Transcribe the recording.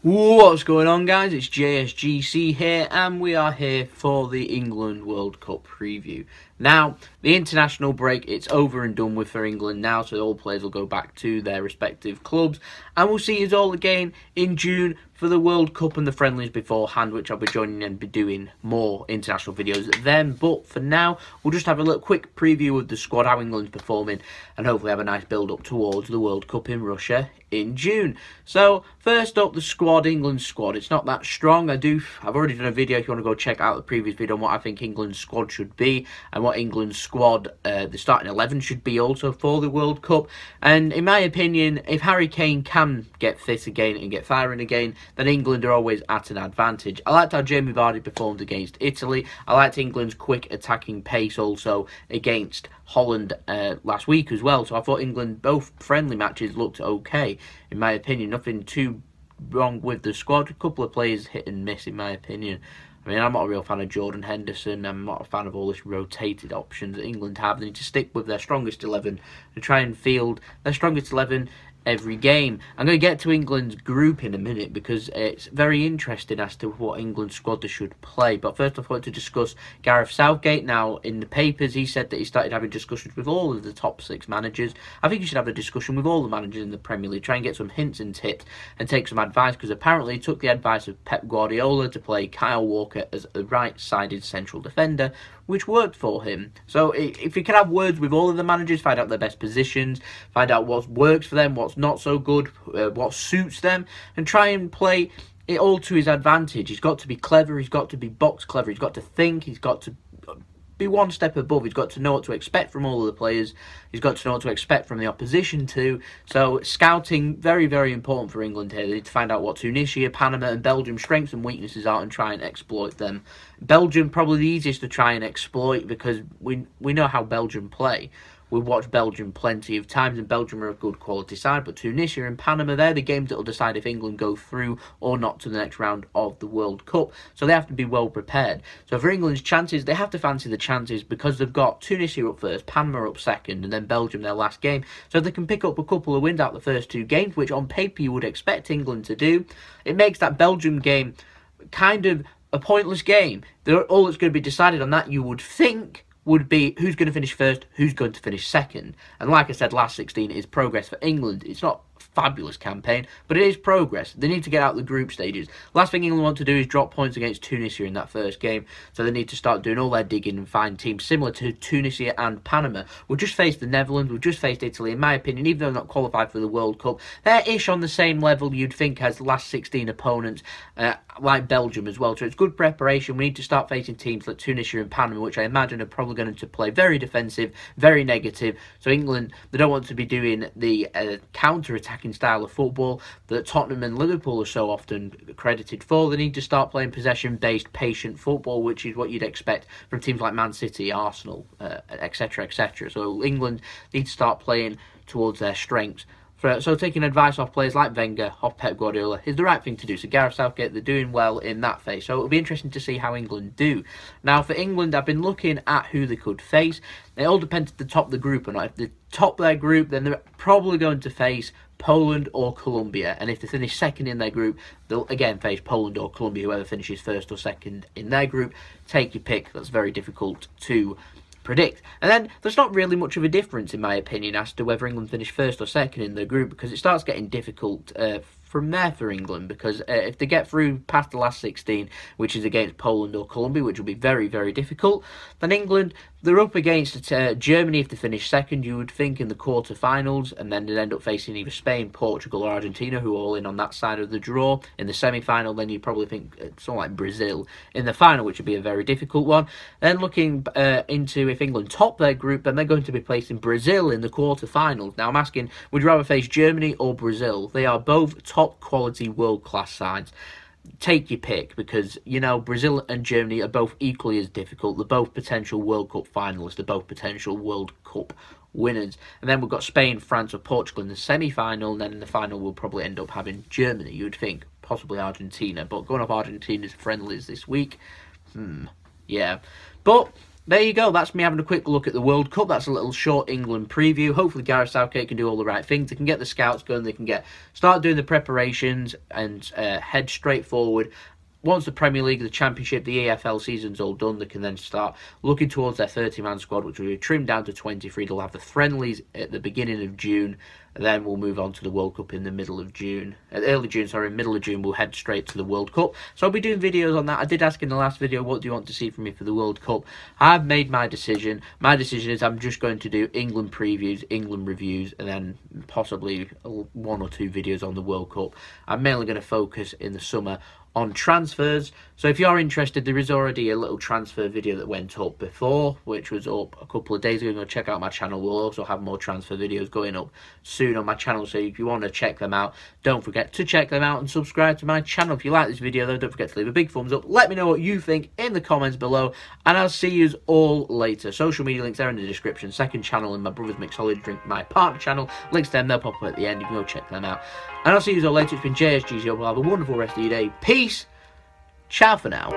What's going on, guys? It's JSGC here, and we are here for the England World Cup preview. Now, the international break, it's over and done with for England now, so all players will go back to their respective clubs, and we'll see us all again in June for the World Cup and the friendlies beforehand, which I'll be joining and be doing more international videos then. But for now, we'll just have a little quick preview of the squad, how England's performing, and hopefully have a nice build-up towards the World Cup in Russia in June. So, first up, the squad, England's squad. It's not that strong. I've already done a video if you want to go check out the previous video on what I think England's squad should be and what England's squad, the starting 11 should be also for the World Cup. And in my opinion, if Harry Kane can get fit again and get firing again, then England are always at an advantage. I liked how Jamie Vardy performed against Italy. I liked England's quick attacking pace also against Holland last week as well. So I thought England, both friendly matches, looked okay, in my opinion. Nothing too wrong with the squad. A couple of players hit and miss, in my opinion. I mean, I'm not a real fan of Jordan Henderson. I'm not a fan of all this rotated options that England have. They need to stick with their strongest 11 and try and field their strongest 11 every game. I'm going to get to England's group in a minute because it's very interesting as to what England's squad they should play. But first, I wanted to discuss Gareth Southgate. Now, in the papers, he said that he started having discussions with all of the top 6 managers. I think you should have a discussion with all the managers in the Premier League, try and get some hints and tips and take some advice, because apparently he took the advice of Pep Guardiola to play Kyle Walker as a right-sided central defender, which worked for him. So if you can have words with all of the managers, find out their best positions, find out what works for them, what's not so good, what suits them, and try and play it all to his advantage. He's got to be clever, he's got to be box clever, he's got to think, he's got to be one step above. He's got to know what to expect from all of the players. He's got to know what to expect from the opposition too. So scouting, very, very important for England here. They need to find out what Tunisia, Panama and Belgium's strengths and weaknesses are and try and exploit them. Belgium, probably the easiest to try and exploit because we know how Belgium play. We've watched Belgium plenty of times, and Belgium are a good quality side. But Tunisia and Panama, they're the games that will decide if England go through or not to the next round of the World Cup. So they have to be well prepared. So for England's chances, they have to fancy the chances because they've got Tunisia up first, Panama up second, and then Belgium their last game. So if they can pick up a couple of wins out the first 2 games, which on paper you would expect England to do, it makes that Belgium game kind of a pointless game. All that's going to be decided on that, you would think, would be who's going to finish first, who's going to finish second. And like I said, last 16 is progress for England. It's not a fabulous campaign, but it is progress. They need to get out the group stages. Last thing England want to do is drop points against Tunisia in that first game, so they need to start doing all their digging and find teams similar to Tunisia and Panama. We've just faced the Netherlands, we've just faced Italy. In my opinion, even though they're not qualified for the World Cup, they're ish on the same level you'd think as the last 16 opponents, like Belgium as well. So it's good preparation. We need to start facing teams like Tunisia and Panama, which I imagine are probably going to play very defensive, very negative. So England, they don't want to be doing the counter-attacking style of football that Tottenham and Liverpool are so often credited for. They need to start playing possession-based, patient football, which is what you'd expect from teams like Man City, Arsenal, etc., etc. So England need to start playing towards their strengths. So taking advice off players like Wenger, off Pep Guardiola, is the right thing to do. So Gareth Southgate, they're doing well in that phase. So it'll be interesting to see how England do. Now for England, I've been looking at who they could face. It all depends if they top the group or not. If they top their group, then they're probably going to face Poland or Colombia. And if they finish second in their group, they'll again face Poland or Colombia, whoever finishes first or second in their group. Take your pick. That's very difficult to predict. And then there's not really much of a difference, in my opinion, as to whether England finish first or second in the group, because it starts getting difficult from there for England, because if they get through past the last 16, which is against Poland or Colombia, which will be very, very difficult, then England, they're up against Germany if they finish second, you would think, in the quarter-finals, and then they'd end up facing either Spain, Portugal or Argentina, who are all in on that side of the draw. In the semi-final, then you'd probably think something like Brazil in the final, which would be a very difficult one. Then looking into if England top their group, then they're going to be placing Brazil in the quarter-finals. Now I'm asking, would you rather face Germany or Brazil? They are both top-quality world-class sides. Take your pick, because, you know, Brazil and Germany are both equally as difficult. They're both potential World Cup finalists. They're both potential World Cup winners. And then we've got Spain, France or Portugal in the semi-final. And then in the final, we'll probably end up having Germany, you'd think. Possibly Argentina. But going off Argentina's friendlies this week, yeah. But there you go. That's me having a quick look at the World Cup. That's a little short England preview. Hopefully Gareth Southgate can do all the right things. They can get the scouts going. They can start doing the preparations and head straight forward. Once the Premier League, the Championship, the EFL season's all done, they can then start looking towards their 30-man squad, which will be trimmed down to 23. They'll have the friendlies at the beginning of June. Then we'll move on to the World Cup in the middle of June. Middle of June, we'll head straight to the World Cup. So I'll be doing videos on that. I did ask in the last video, what do you want to see from me for the World Cup? I've made my decision. My decision is I'm just going to do England previews, England reviews, and then possibly 1 or 2 videos on the World Cup. I'm mainly going to focus in the summer on transfers. So if you're interested, there is already a little transfer video that went up before, which was up a couple of days ago. Go check out my channel. We'll also have more transfer videos going up soon on my channel, so if you want to check them out, don't forget to check them out and subscribe to my channel. If you like this video though, don't forget to leave a big thumbs up. Let me know what you think in the comments below, and I'll see you all later. Social media links are in the description. Second channel and my brother's Mixology Drink, my partner channel, links to them, they'll pop up at the end. You can go check them out, and I'll see you all later. It's been JSGC. Have a wonderful rest of your day. Peace. Ciao for now.